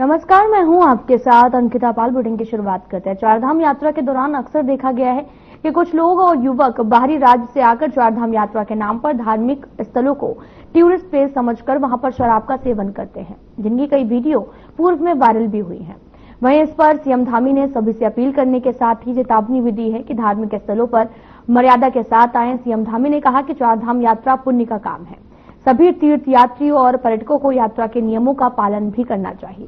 नमस्कार, मैं हूं आपके साथ अंकिता पाल। बुलेटिन की शुरुआत करते हैं। चारधाम यात्रा के दौरान अक्सर देखा गया है कि कुछ लोग और युवक बाहरी राज्य से आकर चारधाम यात्रा के नाम पर धार्मिक स्थलों को टूरिस्ट प्लेस समझकर वहां पर शराब का सेवन करते हैं, जिनकी कई वीडियो पूर्व में वायरल भी हुई हैं। वहीं इस पर सीएम धामी ने सभी से अपील करने के साथ ही चेतावनी भी दी है कि धार्मिक स्थलों पर मर्यादा के साथ आएं। सीएम धामी ने कहा कि चारधाम यात्रा पुण्य का काम है, सभी तीर्थयात्रियों और पर्यटकों को यात्रा के नियमों का पालन भी करना चाहिए।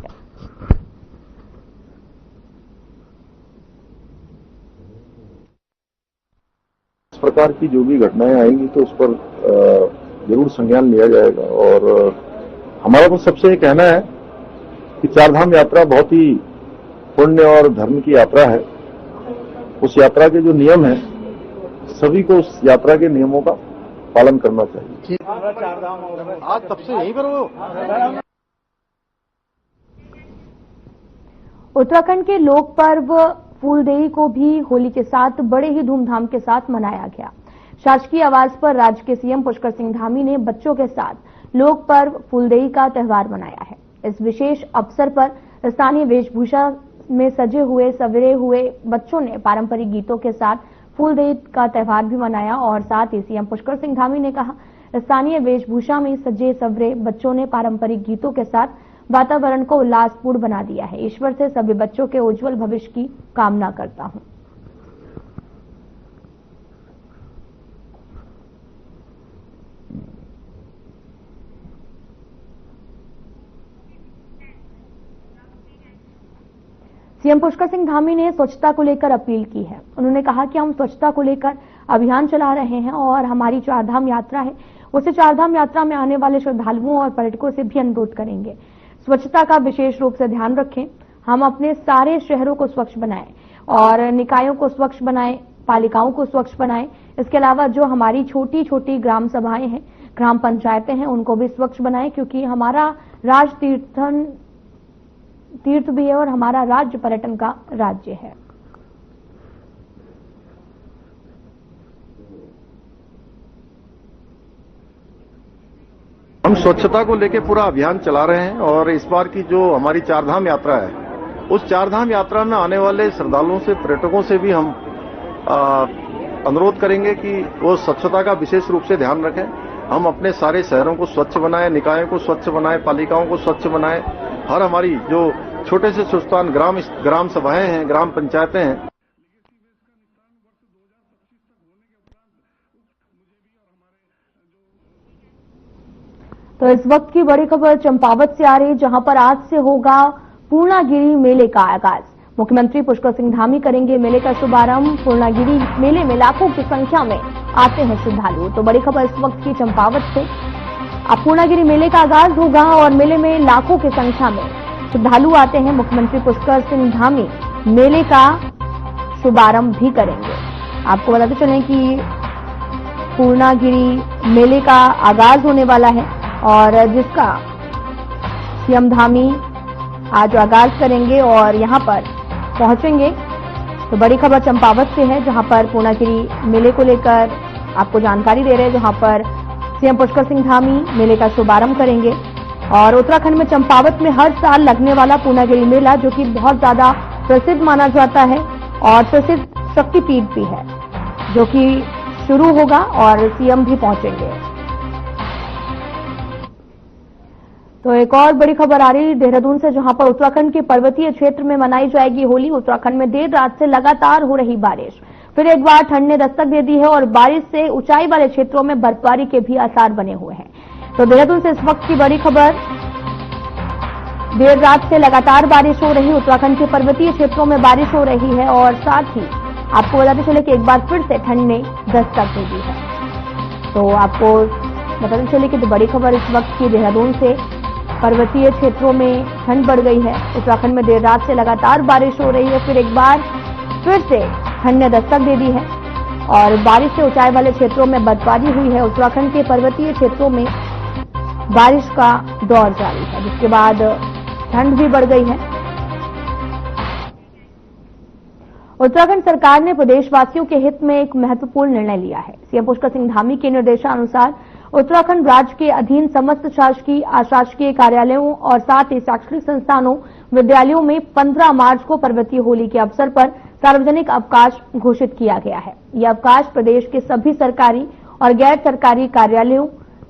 इस प्रकार की जो भी घटनाएं आएंगी तो उस पर जरूर संज्ञान लिया जाएगा। और हमारा तो सबसे ये कहना है कि चारधाम यात्रा बहुत ही पुण्य और धर्म की यात्रा है। उस यात्रा के जो नियम है, सभी को उस यात्रा के नियमों का पालन करना चाहिए। आज तब से यही करो। उत्तराखंड के लोक पर्व फूलदेई को भी होली के साथ बड़े ही धूमधाम के साथ मनाया गया। शासकीय आवास पर राज्य के सीएम पुष्कर सिंह धामी ने बच्चों के साथ लोक पर्व फूलदेई का त्यौहार मनाया है। इस विशेष अवसर पर स्थानीय वेशभूषा में सजे हुए सवेरे हुए बच्चों ने पारंपरिक गीतों के साथ फूलदेई का त्यौहार भी मनाया। और साथ ही सीएम पुष्कर सिंह धामी ने कहा, स्थानीय वेशभूषा में सजे सवरे बच्चों ने पारंपरिक गीतों के साथ वातावरण को उल्लासपूर्ण बना दिया है। ईश्वर से सभी बच्चों के उज्जवल भविष्य की कामना करता हूं। सीएम पुष्कर सिंह धामी ने स्वच्छता को लेकर अपील की है। उन्होंने कहा कि हम स्वच्छता को लेकर अभियान चला रहे हैं और हमारी चारधाम यात्रा है, उसे चारधाम यात्रा में आने वाले श्रद्धालुओं और पर्यटकों से भी अनुरोध करेंगे, स्वच्छता का विशेष रूप से ध्यान रखें। हम अपने सारे शहरों को स्वच्छ बनाएं और निकायों को स्वच्छ बनाएं, पालिकाओं को स्वच्छ बनाएं। इसके अलावा जो हमारी छोटी छोटी ग्राम सभाएं हैं, ग्राम पंचायतें हैं, उनको भी स्वच्छ बनाएं, क्योंकि हमारा राज्य तीर्थ भी है और हमारा राज्य पर्यटन का राज्य है। हम स्वच्छता को लेकर पूरा अभियान चला रहे हैं और इस बार की जो हमारी चारधाम यात्रा है, उस चारधाम यात्रा में आने वाले श्रद्धालुओं से, पर्यटकों से भी हम अनुरोध करेंगे कि वो स्वच्छता का विशेष रूप से ध्यान रखें। हम अपने सारे शहरों को स्वच्छ बनाएं, निकायों को स्वच्छ बनाएं, पालिकाओं को स्वच्छ बनाएं। हर हमारी जो छोटे से सुस्तान ग्राम सभाएं हैं, ग्राम पंचायतें हैं, तो इस वक्त की बड़ी खबर चंपावत से आ रही, जहां पर आज से होगा पूर्णागिरि मेले का आगाज। मुख्यमंत्री पुष्कर सिंह धामी करेंगे मेले का शुभारंभ। पूर्णागिरि मेले में लाखों की संख्या में आते हैं श्रद्धालु। तो बड़ी खबर इस वक्त की चंपावत से। अब पूर्णागिरि मेले का आगाज होगा और मेले में लाखों की संख्या में श्रद्धालु आते हैं। मुख्यमंत्री पुष्कर सिंह धामी मेले का शुभारंभ भी करेंगे। आपको बताते चलें कि पूर्णागिरि मेले का आगाज होने वाला है और जिसका सीएम धामी आज आगाज करेंगे और यहां पर पहुंचेंगे। तो बड़ी खबर चंपावत से है, जहां पर पूर्णागिरि मेले को लेकर आपको जानकारी दे रहे हैं, जहां पर सीएम पुष्कर सिंह धामी मेले का शुभारंभ करेंगे। और उत्तराखंड में चंपावत में हर साल लगने वाला पूर्णागिरि मेला, जो कि बहुत ज्यादा प्रसिद्ध माना जाता है और प्रसिद्ध शक्तिपीठ भी है, जो कि शुरू होगा और सीएम भी पहुंचेंगे। तो एक और बड़ी खबर आ रही है देहरादून से, जहां पर उत्तराखंड के पर्वतीय क्षेत्र में मनाई जाएगी होली। उत्तराखंड में देर रात से लगातार हो रही बारिश, फिर एक बार ठंड ने दस्तक दे दी है और बारिश से ऊंचाई वाले क्षेत्रों में बर्फबारी के भी आसार बने हुए हैं। तो देहरादून से इस वक्त की बड़ी खबर, देर रात से लगातार बारिश हो रही, उत्तराखंड के पर्वतीय क्षेत्रों में बारिश हो रही है और साथ ही आपको बताते चले कि एक बार फिर से ठंड ने दस्तक दे दी है। तो आपको बताते चले कि बड़ी खबर इस वक्त की देहरादून से, पर्वतीय क्षेत्रों में ठंड बढ़ गई है। उत्तराखंड में देर रात से लगातार बारिश हो रही है, फिर एक बार फिर से ठंड ने दस्तक दे दी है और बारिश से ऊंचाई वाले क्षेत्रों में बर्फबारी हुई है। उत्तराखंड के पर्वतीय क्षेत्रों में बारिश का दौर जारी है, जिसके बाद ठंड भी बढ़ गई है। उत्तराखंड सरकार ने प्रदेशवासियों के हित में एक महत्वपूर्ण निर्णय लिया है। सीएम पुष्कर सिंह धामी के निर्देशानुसार उत्तराखंड राज्य के अधीन समस्त शासकीय, अशासकीय कार्यालयों और साथ ही शैक्षणिक संस्थानों विद्यालयों में 15 मार्च को पर्वतीय होली के अवसर पर सार्वजनिक अवकाश घोषित किया गया है। यह अवकाश प्रदेश के सभी सरकारी और गैर सरकारी कार्यालयों,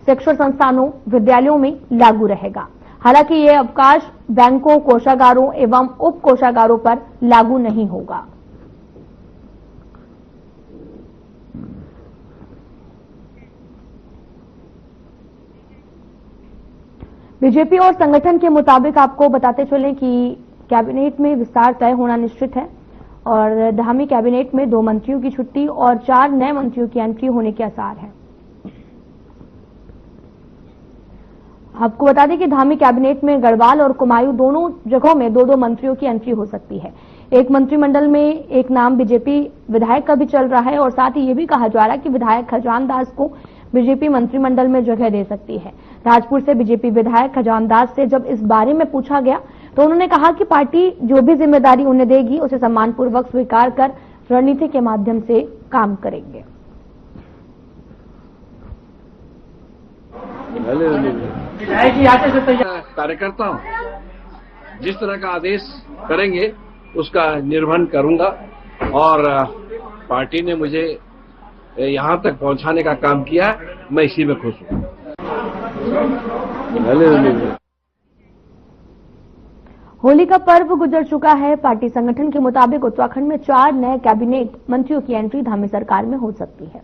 शिक्षण संस्थानों, विद्यालयों में लागू रहेगा। हालांकि यह अवकाश बैंकों, कोषागारों एवं उप कोषागारों पर लागू नहीं होगा। बीजेपी और संगठन के मुताबिक आपको बताते चलें कि कैबिनेट में विस्तार तय होना निश्चित है और धामी कैबिनेट में 2 मंत्रियों की छुट्टी और 4 नए मंत्रियों की एंट्री होने के आसार हैं। आपको बता दें कि धामी कैबिनेट में गढ़वाल और कुमायूं दोनों जगहों में 2-2 मंत्रियों की एंट्री हो सकती है। एक मंत्रिमंडल में एक नाम बीजेपी विधायक का भी चल रहा है और साथ ही ये भी कहा जा रहा है कि विधायक खजान दास को बीजेपी मंत्रिमंडल में जगह दे सकती है। राजपुर से बीजेपी विधायक खजान दास से जब इस बारे में पूछा गया तो उन्होंने कहा कि पार्टी जो भी जिम्मेदारी उन्हें देगी उसे सम्मानपूर्वक स्वीकार कर रणनीति के माध्यम से काम करेंगे। कार्यकर्ता हूं, जिस तरह का आदेश करेंगे उसका निर्वहन करूंगा और पार्टी ने मुझे यहां तक पहुंचाने का काम किया, मैं इसी में खुश हूं। होली का पर्व गुजर चुका है। पार्टी संगठन के मुताबिक उत्तराखंड में 4 नए कैबिनेट मंत्रियों की एंट्री धामी सरकार में हो सकती है।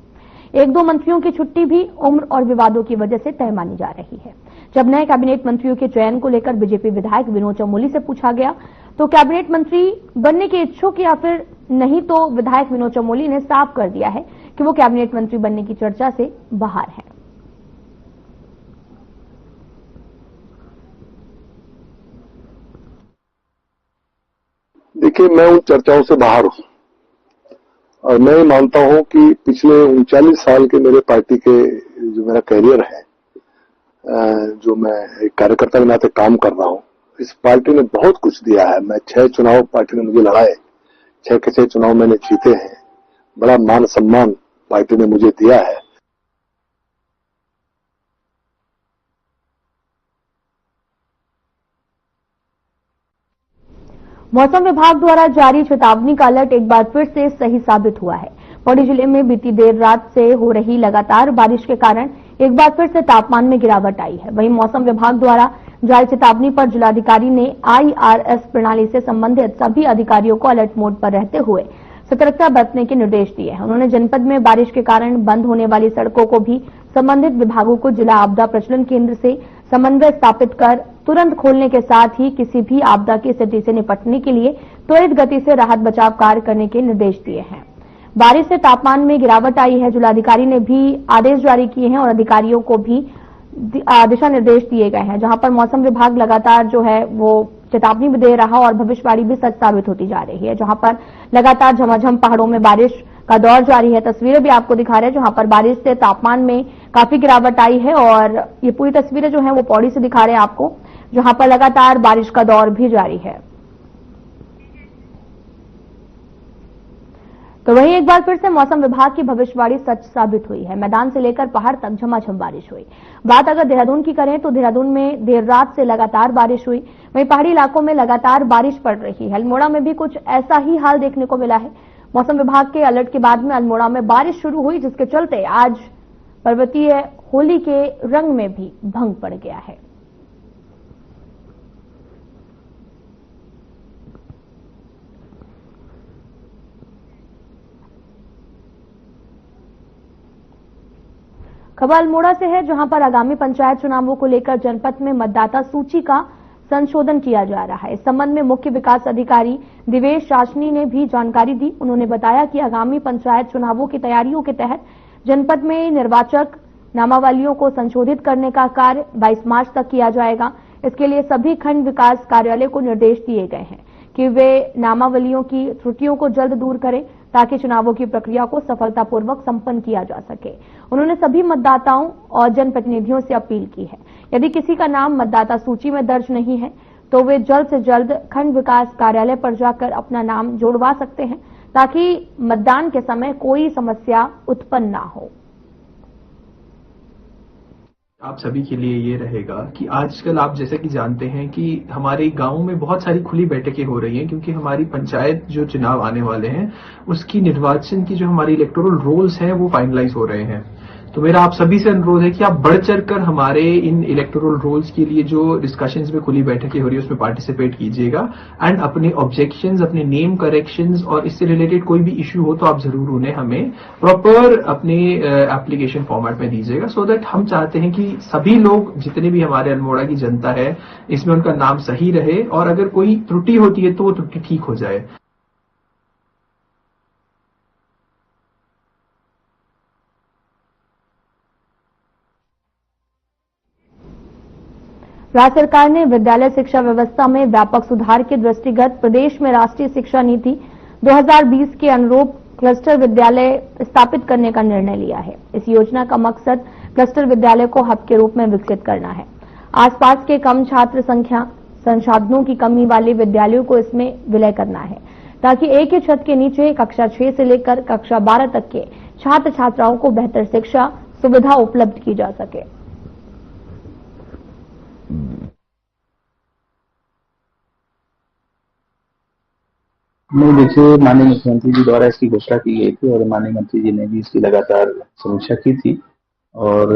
1-2 मंत्रियों की छुट्टी भी उम्र और विवादों की वजह से तय मानी जा रही है। जब नए कैबिनेट मंत्रियों के चयन को लेकर बीजेपी विधायक विनोद चमोली से पूछा गया तो कैबिनेट मंत्री बनने के इच्छुक या फिर नहीं, तो विधायक विनोद चमोली ने साफ कर दिया है कि वो कैबिनेट मंत्री बनने की चर्चा से बाहर है। देखिए, मैं उन चर्चाओं से बाहर हूं और मैं मानता हूं कि पिछले 39 साल के मेरे पार्टी के जो मेरा कैरियर है, जो मैं एक कार्यकर्ता के नाते काम कर रहा हूं, इस पार्टी ने बहुत कुछ दिया है। मैं 6 चुनाव पार्टी ने मुझे लड़ाए, 6 के 6 चुनाव मैंने जीते हैं। बड़ा मान सम्मान पार्टी ने मुझे दिया है। मौसम विभाग द्वारा जारी चेतावनी का अलर्ट एक बार फिर से सही साबित हुआ है। पौड़ी जिले में बीती देर रात से हो रही लगातार बारिश के कारण एक बार फिर से तापमान में गिरावट आई है। वहीं मौसम विभाग द्वारा जारी चेतावनी पर जिलाधिकारी ने IRS प्रणाली से संबंधित सभी अधिकारियों को अलर्ट मोड पर रहते हुए सतर्कता बरतने के निर्देश दिए हैं। उन्होंने जनपद में बारिश के कारण बंद होने वाली सड़कों को भी संबंधित विभागों को जिला आपदा प्रचलन केंद्र से समन्वय स्थापित कर तुरंत खोलने के साथ ही किसी भी आपदा की स्थिति से निपटने के लिए त्वरित गति से राहत बचाव कार्य करने के निर्देश दिए हैं। बारिश से तापमान में गिरावट आई है। जिलाधिकारी ने भी आदेश जारी किए हैं और अधिकारियों को भी दिशा निर्देश दिए गए हैं, जहां पर मौसम विभाग लगातार जो है वो चेतावनी भी दे रहा और भविष्यवाणी भी सच साबित होती जा रही है, जहां पर लगातार झमाझम पहाड़ों में बारिश का दौर जारी है। तस्वीरें भी आपको दिखा रहे हैं जहां पर बारिश से तापमान में काफी गिरावट आई है और ये पूरी तस्वीरें जो है वो पौड़ी से दिखा रहे हैं आपको, जहां पर लगातार बारिश का दौर भी जारी है। तो वहीं एक बार फिर से मौसम विभाग की भविष्यवाणी सच साबित हुई है। मैदान से लेकर पहाड़ तक झमाझम बारिश हुई। बात अगर देहरादून की करें तो देहरादून में देर रात से लगातार बारिश हुई। वहीं पहाड़ी इलाकों में लगातार बारिश पड़ रही है। अल्मोड़ा में भी कुछ ऐसा ही हाल देखने को मिला है। मौसम विभाग के अलर्ट के बाद में अल्मोड़ा में बारिश शुरू हुई, जिसके चलते आज पर्वतीय होली के रंग में भी भंग पड़ गया है। खबर अल्मोड़ा से है, जहां पर आगामी पंचायत चुनावों को लेकर जनपद में मतदाता सूची का संशोधन किया जा रहा है। इस संबंध में मुख्य विकास अधिकारी दिवेश शासनी ने भी जानकारी दी। उन्होंने बताया कि आगामी पंचायत चुनावों की तैयारियों के तहत जनपद में निर्वाचक नामावलियों को संशोधित करने का कार्य 22 मार्च तक किया जाएगा। इसके लिए सभी खंड विकास कार्यालय को निर्देश दिए गए हैं कि वे नामावलियों की त्रुटियों को जल्द दूर करें ताकि चुनावों की प्रक्रिया को सफलतापूर्वक संपन्न किया जा सके। उन्होंने सभी मतदाताओं और जनप्रतिनिधियों से अपील की है, यदि किसी का नाम मतदाता सूची में दर्ज नहीं है तो वे जल्द से जल्द खंड विकास कार्यालय पर जाकर अपना नाम जोड़वा सकते हैं ताकि मतदान के समय कोई समस्या उत्पन्न ना हो। आप सभी के लिए ये रहेगा कि आजकल आप जैसे कि जानते हैं कि हमारे गांव में बहुत सारी खुली बैठकें हो रही हैं, क्योंकि हमारी पंचायत जो चुनाव आने वाले हैं उसकी निर्वाचन की जो हमारी इलेक्टोरल रोल्स हैं वो फाइनलाइज हो रहे हैं। तो मेरा आप सभी से अनुरोध है कि आप बढ़ चढ़कर हमारे इन इलेक्टोरल रोल्स के लिए जो डिस्कशंस में खुली बैठकें हो रही है उसमें पार्टिसिपेट कीजिएगा एंड अपने ऑब्जेक्शंस, अपने नेम करेक्शंस और इससे रिलेटेड कोई भी इश्यू हो तो आप जरूर उन्हें हमें प्रॉपर अपने एप्लीकेशन फॉर्मेट में दीजिएगा, सो दैट हम चाहते हैं कि सभी लोग जितने भी हमारे अल्मोड़ा की जनता है इसमें उनका नाम सही रहे और अगर कोई त्रुटि होती है तो वो त्रुटि ठीक हो जाए। राज्य सरकार ने विद्यालय शिक्षा व्यवस्था में व्यापक सुधार के दृष्टिगत प्रदेश में राष्ट्रीय शिक्षा नीति 2020 के अनुरूप क्लस्टर विद्यालय स्थापित करने का निर्णय लिया है। इस योजना का मकसद क्लस्टर विद्यालय को हब के रूप में विकसित करना है। आसपास के कम छात्र संख्या, संसाधनों की कमी वाले विद्यालयों को इसमें विलय करना है, ताकि एक ही छत के नीचे कक्षा 6 से लेकर कक्षा 12 तक के छात्र छात्राओं को बेहतर शिक्षा सुविधा उपलब्ध की जा सके। नहीं, देखिए, माननीय मुख्यमंत्री जी द्वारा इसकी घोषणा की गई थी और माननीय मंत्री जी ने भी इसकी लगातार समीक्षा की थी और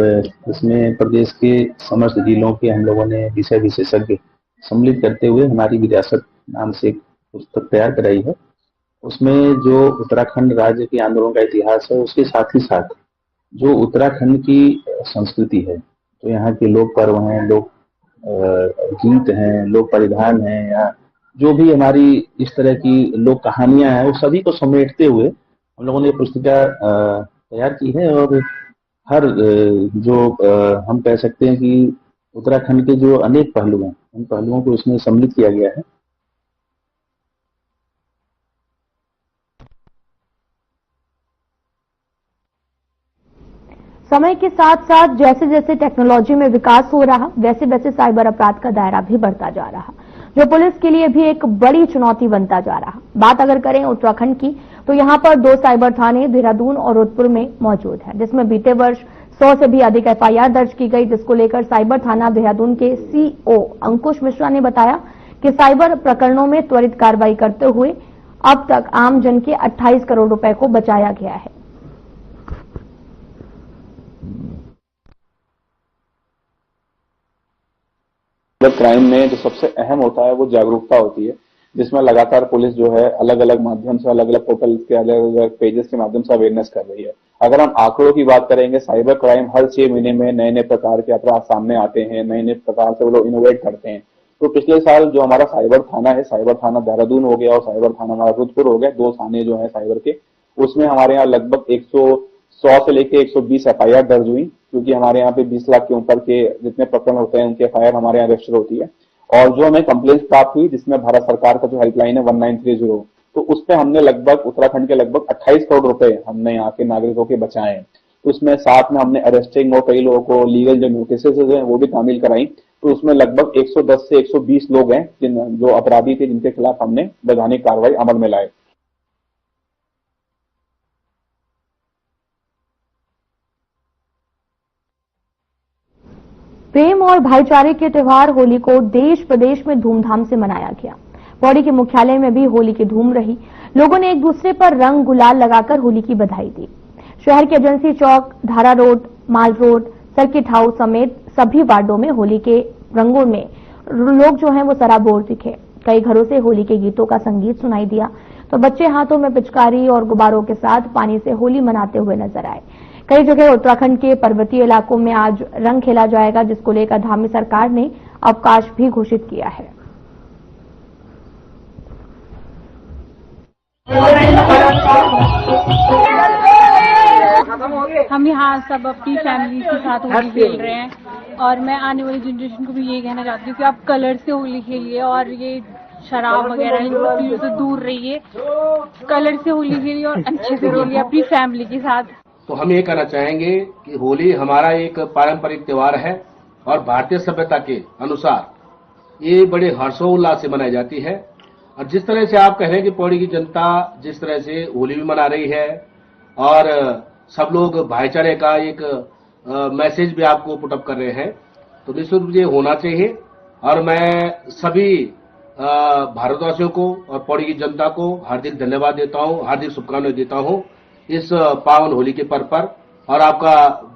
इसमें प्रदेश के समस्त जिलों के हम लोगों ने विषय विशेषज्ञ सम्मिलित करते हुए हमारी विरासत नाम से एक पुस्तक तैयार कराई है। उसमें जो उत्तराखंड राज्य के आंदोलन का इतिहास है उसके साथ ही साथ जो उत्तराखंड की संस्कृति है, तो यहाँ के लोक पर्व हैं, लोक गीत हैं, लोक परिधान हैं, या जो भी हमारी इस तरह की लोक कहानियां हैं, वो सभी को समेटते हुए हम लोगों ने पुस्तिका तैयार की है और हर जो हम कह सकते हैं कि उत्तराखंड के जो अनेक पहलू हैं उन पहलुओं को इसमें सम्मिलित किया गया है। समय के साथ साथ जैसे जैसे टेक्नोलॉजी में विकास हो रहा, वैसे वैसे साइबर अपराध का दायरा भी बढ़ता जा रहा, जो पुलिस के लिए भी एक बड़ी चुनौती बनता जा रहा। बात अगर करें उत्तराखंड की, तो यहां पर 2 साइबर थाने देहरादून और रुद्रपुर में मौजूद है, जिसमें बीते वर्ष 100 से भी अधिक एफआईआर दर्ज की गई, जिसको लेकर साइबर थाना देहरादून के सीओ अंकुश मिश्रा ने बताया कि साइबर प्रकरणों में त्वरित कार्रवाई करते हुए अब तक आम जन के 28 करोड़ रुपए को बचाया गया है। क्राइम में जो सबसे अहम होता है वो जागरूकता होती है, जिसमें लगातार पुलिस जो है अलग अलग माध्यम से, अलग अलग पोर्टल के अलग अलग पेजेस के माध्यम से अवेयरनेस कर रही है। अगर हम आंकड़ों की बात करेंगे, साइबर क्राइम हर 6 महीने में नए नए प्रकार के अपराध सामने आते हैं, नए नए प्रकार से वो लोग इनोवेट करते हैं। तो पिछले साल जो हमारा साइबर थाना है, साइबर थाना देहरादून हो गया और साइबर थाना हमारा रुद्रपुर हो गया, 2 थाने जो है साइबर के, उसमें हमारे यहाँ लगभग 100 से लेकर 120 एफआईआर दर्ज हुई, क्योंकि हमारे यहाँ पे 20 लाख के ऊपर के जितने प्रकरण होते हैं उनकी एफआईआर हमारे यहाँ रजिस्टर होती है। और जो हमें कंप्लेंट प्राप्त हुई, जिसमें भारत सरकार का जो हेल्पलाइन है 1930, तो उस पर हमने लगभग उत्तराखंड के लगभग 28 करोड़ रुपए हमने यहाँ के नागरिकों के बचाए हैं। उसमें साथ में हमने अरेस्टिंग और कई लोगों को लीगल जो नोटिस है वो भी शामिल कराई। तो उसमें लगभग 110 से 120 लोग हैं जो अपराधी थे, जिनके खिलाफ हमने वैधानिक कार्रवाई अमल में लाए। प्रेम और भाईचारे के त्योहार होली को देश प्रदेश में धूमधाम से मनाया गया। पौड़ी के मुख्यालय में भी होली की धूम रही। लोगों ने एक दूसरे पर रंग गुलाल लगाकर होली की बधाई दी। शहर के एजेंसी चौक, धारा रोड, माल रोड, सर्किट हाउस समेत सभी वार्डों में होली के रंगों में लोग जो हैं वो सराबोर दिखे। कई घरों से होली के गीतों का संगीत सुनाई दिया, तो बच्चे हाथों में पिचकारी और गुब्बारों के साथ पानी से होली मनाते हुए नजर आए। कई जगह उत्तराखंड के पर्वतीय इलाकों में आज रंग खेला जाएगा, जिसको लेकर धामी सरकार ने अवकाश भी घोषित किया है। हम यहाँ सब अपनी फैमिली के साथ होली खेल रहे हैं और मैं आने वाली जनरेशन को भी यही कहना चाहती हूँ कि आप कलर से होली खेलिए और ये शराब वगैरह इन सब चीजों से दूर रहिए। कलर से होली खेलिए और अच्छे से खेलिए अपनी फैमिली के साथ। तो हम ये कहना चाहेंगे कि होली हमारा एक पारंपरिक त्योहार है और भारतीय सभ्यता के अनुसार ये बड़े हर्षोल्लास से मनाई जाती है। और जिस तरह से आप कह रहे हैं कि पौड़ी की जनता जिस तरह से होली भी मना रही है और सब लोग भाईचारे का एक मैसेज भी आपको पुटअप कर रहे हैं, तो निश्चित रूप से ये होना चाहिए। और मैं सभी भारतवासियों को और पौड़ी की जनता को हार्दिक धन्यवाद देता हूं, हार्दिक शुभकामनाएं देता हूं इस पावन होली के पर्व पर, और आपका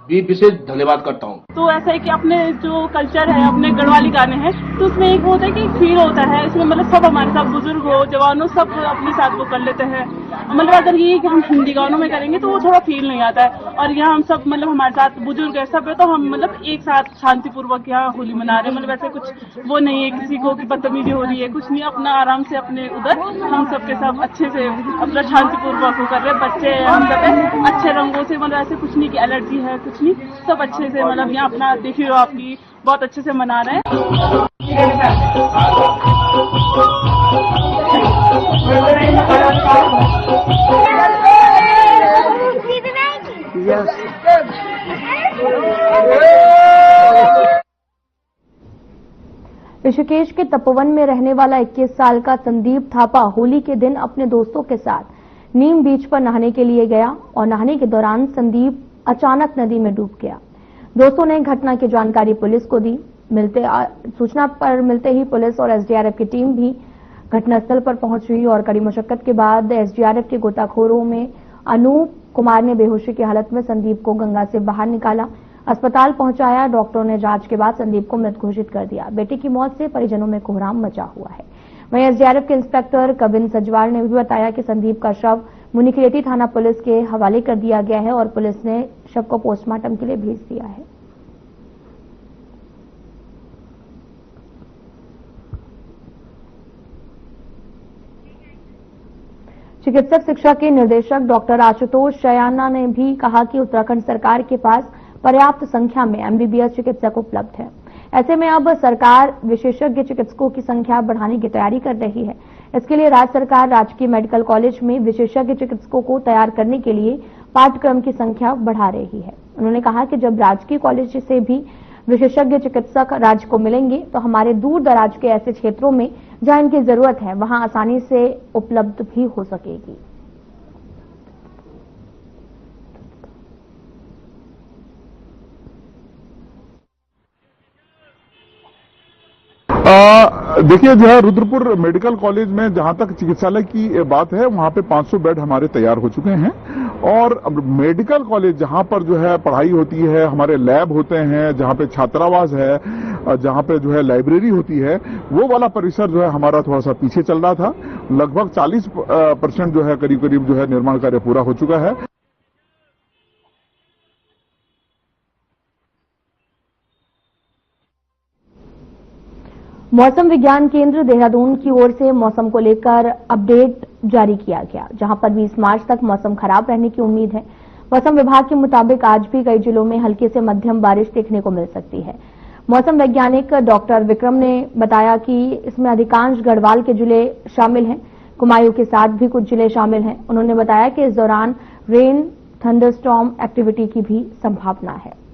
भी विशेष धन्यवाद करता हूं। तो ऐसा है कि अपने जो कल्चर है, अपने गढ़वाली गाने हैं, तो उसमें एक होता है कि फील होता है इसमें, मतलब सब हमारे साथ, बुजुर्ग हो, जवानों, सब अपने साथ वो कर लेते हैं। मतलब अगर ये कि हम हिंदी गानों में करेंगे तो वो थोड़ा फील नहीं आता है। और यहाँ हम सब, मतलब हमारे साथ बुजुर्ग है सब है, तो हम मतलब एक साथ शांतिपूर्वक यहाँ होली मना रहे हैं। मतलब ऐसे कुछ वो नहीं है किसी को कि बदतमीजी हो रही है, कुछ नहीं, अपना आराम से अपने उधर हम सबके सब अच्छे से अपना शांतिपूर्वक वो कर रहे हैं। बच्चे हम सब अच्छे रंगों से, मतलब ऐसे कुछ नहीं कि एलर्जी है, कुछ नहीं, सब अच्छे से, मतलब यहाँ अपना देखिए आपकी बहुत अच्छे से मना रहे हैं। ऋषिकेश के तपोवन में रहने वाला 21 साल का संदीप थापा होली के दिन अपने दोस्तों के साथ नीम बीच पर नहाने के लिए गया और नहाने के दौरान संदीप अचानक नदी में डूब गया। दोस्तों ने घटना की जानकारी पुलिस को दी। सूचना पर मिलते ही पुलिस और एसडीआरएफ की टीम भी घटनास्थल पर पहुंच गई और कड़ी मशक्कत के बाद एसडीआरएफ के गोताखोरों में अनूप कुमार ने बेहोशी की हालत में संदीप को गंगा से बाहर निकाला, अस्पताल पहुंचाया। डॉक्टरों ने जांच के बाद संदीप को मृत घोषित कर दिया। बेटे की मौत से परिजनों में कोहराम मचा हुआ है। वहीं एसडीआरएफ के इंस्पेक्टर कविन सजवार ने भी बताया कि संदीप का शव मुनिकरेती थाना पुलिस के हवाले कर दिया गया है और पुलिस ने शव को पोस्टमार्टम के लिए भेज दिया है। चिकित्सक शिक्षा के निदेशक डॉक्टर आशुतोष शयाना ने भी कहा कि उत्तराखंड सरकार के पास पर्याप्त संख्या में एमबीबीएस चिकित्सक उपलब्ध है। ऐसे में अब सरकार विशेषज्ञ चिकित्सकों की संख्या बढ़ाने की तैयारी कर रही है। इसके लिए राज्य सरकार राजकीय मेडिकल कॉलेज में विशेषज्ञ चिकित्सकों को तैयार करने के लिए पाठ्यक्रम की संख्या बढ़ा रही है। उन्होंने कहा कि जब राजकीय कॉलेज से भी विशेषज्ञ चिकित्सक राज्य को मिलेंगे तो हमारे दूर दराज के ऐसे क्षेत्रों में जहां इनकी जरूरत है वहां आसानी से उपलब्ध भी हो सकेगी। देखिए जो है रुद्रपुर मेडिकल कॉलेज में जहां तक चिकित्सालय की बात है वहां पे 500 बेड हमारे तैयार हो चुके हैं और मेडिकल कॉलेज जहां पर जो है पढ़ाई होती है, हमारे लैब होते हैं, जहां पे छात्रावास है, जहां पे जो है लाइब्रेरी होती है, वो वाला परिसर जो है हमारा थोड़ा सा पीछे चल रहा था। लगभग 40% जो है करीब करीब जो है निर्माण कार्य पूरा हो चुका है। मौसम विज्ञान केंद्र देहरादून की ओर से मौसम को लेकर अपडेट जारी किया गया, जहां पर 20 मार्च तक मौसम खराब रहने की उम्मीद है। मौसम विभाग के मुताबिक आज भी कई जिलों में हल्की से मध्यम बारिश देखने को मिल सकती है। मौसम वैज्ञानिक डॉक्टर विक्रम ने बताया कि इसमें अधिकांश गढ़वाल के जिले शामिल हैं, कुमायूं के साथ भी कुछ जिले शामिल हैं। उन्होंने बताया कि इस दौरान रेन थंडरस्टॉर्म एक्टिविटी की भी संभावना है।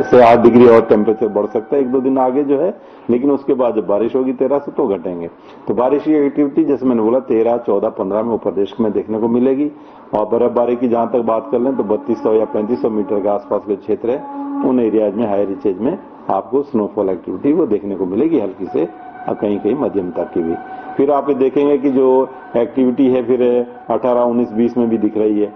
से 8 डिग्री और टेम्परेचर बढ़ सकता है 1-2 दिन आगे जो है, लेकिन उसके बाद जब बारिश होगी 13 से तो घटेंगे। तो बारिश की एक्टिविटी जैसे मैंने बोला 13, 14, 15 में ऊपर देश में देखने को मिलेगी। और बर्फबारी की जहां तक बात कर लें तो 3200 या 3500 मीटर के आसपास के क्षेत्र है, उन एरियाज में हाई रिचेज में आपको स्नोफॉल एक्टिविटी वो देखने को मिलेगी, हल्की से कहीं कहीं मध्यम तक की भी। फिर आप देखेंगे कि जो एक्टिविटी है फिर 18, 19, 20 में भी दिख रही है।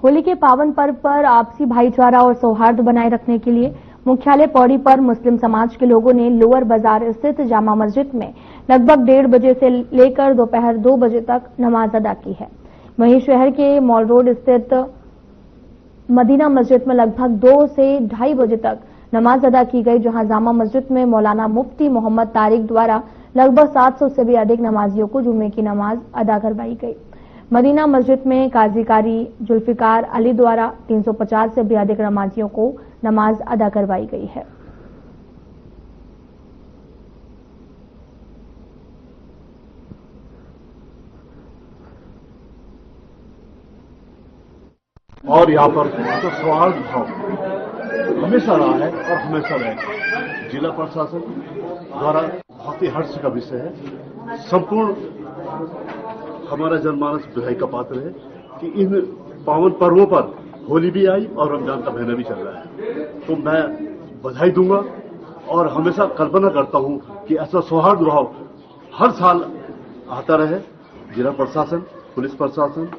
होली के पावन पर्व पर आपसी भाईचारा और सौहार्द बनाए रखने के लिए मुख्यालय पौड़ी पर मुस्लिम समाज के लोगों ने लोअर बाजार स्थित जामा मस्जिद में लगभग 1:30 बजे से लेकर दोपहर 2 बजे तक नमाज अदा की है। वहीं शहर के मॉल रोड स्थित मदीना मस्जिद में लगभग 2 से 2:30 बजे तक नमाज अदा की गई, जहां जामा मस्जिद में मौलाना मुफ्ती मोहम्मद तारिक द्वारा लगभग 700 से भी अधिक नमाजियों को जुम्मे की नमाज अदा करवाई गई। मदीना मस्जिद में काजी कारी जुल्फिकार अली द्वारा 350 से भी अधिक नमाजियों को नमाज अदा करवाई गई है। और यहाँ पर सौहार्द भाव हमेशा रहा है और हमेशा रहेगा। जिला प्रशासन द्वारा बहुत ही हर्ष का विषय है। संपूर्ण हमारा जनमानस बधाई का पात्र है कि इन पावन पर्वों पर होली भी आई और रमजान का महीना भी चल रहा है। तो मैं बधाई दूंगा और हमेशा कल्पना करता हूं कि ऐसा सौहार्द भाव हर साल आता रहे। जिला प्रशासन, पुलिस प्रशासन,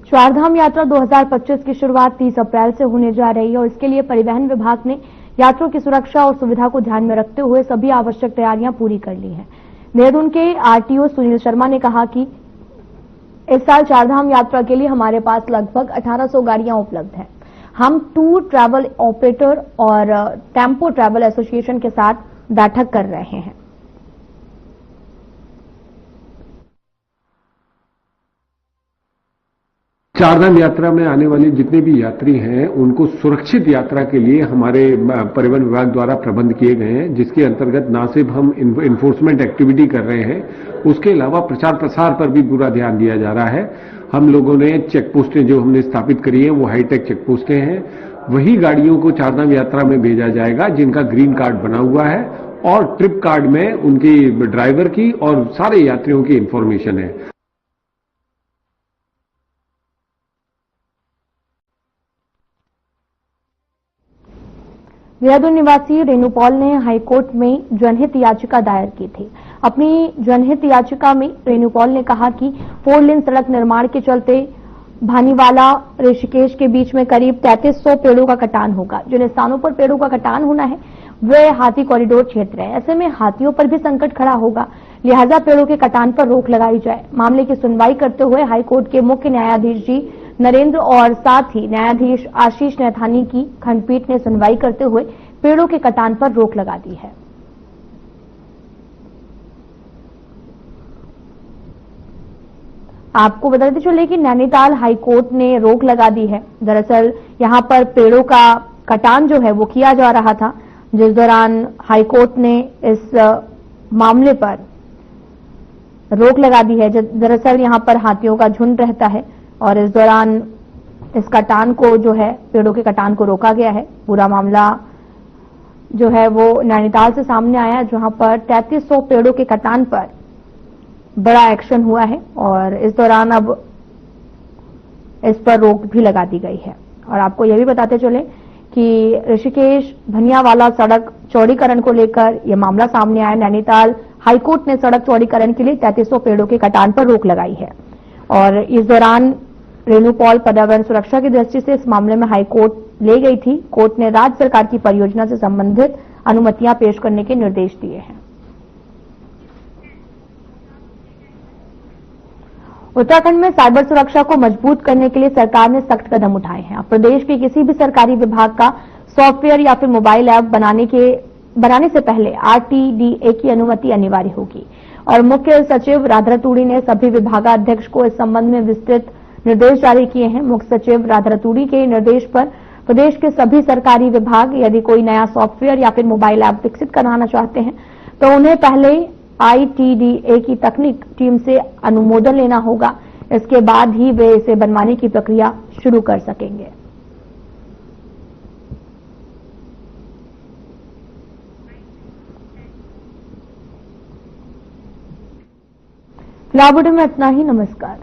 चारधाम यात्रा 2025 की शुरुआत 30 अप्रैल से होने जा रही है और इसके लिए परिवहन विभाग ने यात्रियों की सुरक्षा और सुविधा को ध्यान में रखते हुए सभी आवश्यक तैयारियां पूरी कर ली हैं। देहरादून के आरटीओ सुनील शर्मा ने कहा कि इस साल चारधाम यात्रा के लिए हमारे पास लगभग 1800 गाड़ियां उपलब्ध हैं। हम टूर ट्रैवल ऑपरेटर और टेम्पो ट्रैवल एसोसिएशन के साथ बैठक कर रहे हैं। चारधाम यात्रा में आने वाले जितने भी यात्री हैं उनको सुरक्षित यात्रा के लिए हमारे परिवहन विभाग द्वारा प्रबंध किए गए हैं, जिसके अंतर्गत न सिर्फ हम इन्फोर्समेंट एक्टिविटी कर रहे हैं, उसके अलावा प्रचार प्रसार पर भी पूरा ध्यान दिया जा रहा है। हम लोगों ने चेक पोस्टें जो हमने स्थापित करी है वो हाईटेक चेक पोस्टें हैं। वही गाड़ियों को चारधाम यात्रा में भेजा जाएगा जिनका ग्रीन कार्ड बना हुआ है और ट्रिप कार्ड में उनकी ड्राइवर की और सारे यात्रियों की इंफॉर्मेशन है। देहरादून निवासी रेणु पॉल ने हाईकोर्ट में जनहित याचिका दायर की थी। अपनी जनहित याचिका में रेणु पॉल ने कहा कि 4 लेन सड़क निर्माण के चलते भानीवाला ऋषिकेश के बीच में करीब 3300 पेड़ों का कटान होगा। जिन स्थानों पर पेड़ों का कटान होना है वे हाथी कॉरिडोर क्षेत्र है। ऐसे में हाथियों पर भी संकट खड़ा होगा, लिहाजा पेड़ों के कटान पर रोक लगाई जाए। मामले की सुनवाई करते हुए हाईकोर्ट के मुख्य न्यायाधीश जी नरेंद्र और साथ ही न्यायाधीश आशीष नैथानी की खंडपीठ ने सुनवाई करते हुए पेड़ों के कटान पर रोक लगा दी है। आपको बताते चले कि नैनीताल हाईकोर्ट ने रोक लगा दी है। दरअसल यहां पर पेड़ों का कटान जो है वो किया जा रहा था, जिस दौरान हाईकोर्ट ने इस मामले पर रोक लगा दी है। दरअसल यहां पर हाथियों का झुंड रहता है और इस दौरान इस कटान को जो है पेड़ों के कटान को रोका गया है। पूरा मामला जो है वो नैनीताल से सामने आया, जहां पर 3300 पेड़ों के कटान पर बड़ा एक्शन हुआ है और इस दौरान अब इस पर रोक भी लगा दी गई है। और आपको यह भी बताते चले कि ऋषिकेश भनियावाला सड़क चौड़ीकरण को लेकर यह मामला सामने आया। नैनीताल हाईकोर्ट ने सड़क चौड़ीकरण के लिए 3300 पेड़ों के कटान पर रोक लगाई है और इस दौरान रेणु पॉल पर्यावरण सुरक्षा की दृष्टि से इस मामले में हाईकोर्ट ले गई थी। कोर्ट ने राज्य सरकार की परियोजना से संबंधित अनुमतियां पेश करने के निर्देश दिए हैं। उत्तराखंड में साइबर सुरक्षा को मजबूत करने के लिए सरकार ने सख्त कदम उठाए हैं। अब प्रदेश के किसी भी सरकारी विभाग का सॉफ्टवेयर या फिर मोबाइल ऐप बनाने से पहले RTDA की अनुमति अनिवार्य होगी और मुख्य सचिव राधारतूड़ी ने सभी विभागाध्यक्ष को इस संबंध में विस्तृत निर्देश जारी किए हैं। मुख्य सचिव राधारतूड़ी के निर्देश पर प्रदेश के सभी सरकारी विभाग यदि कोई नया सॉफ्टवेयर या फिर मोबाइल ऐप विकसित कराना चाहते हैं तो उन्हें पहले ITDA की तकनीक टीम से अनुमोदन लेना होगा। इसके बाद ही वे इसे बनवाने की प्रक्रिया शुरू कर सकेंगे। फिलहाल में इतना ही। नमस्कार।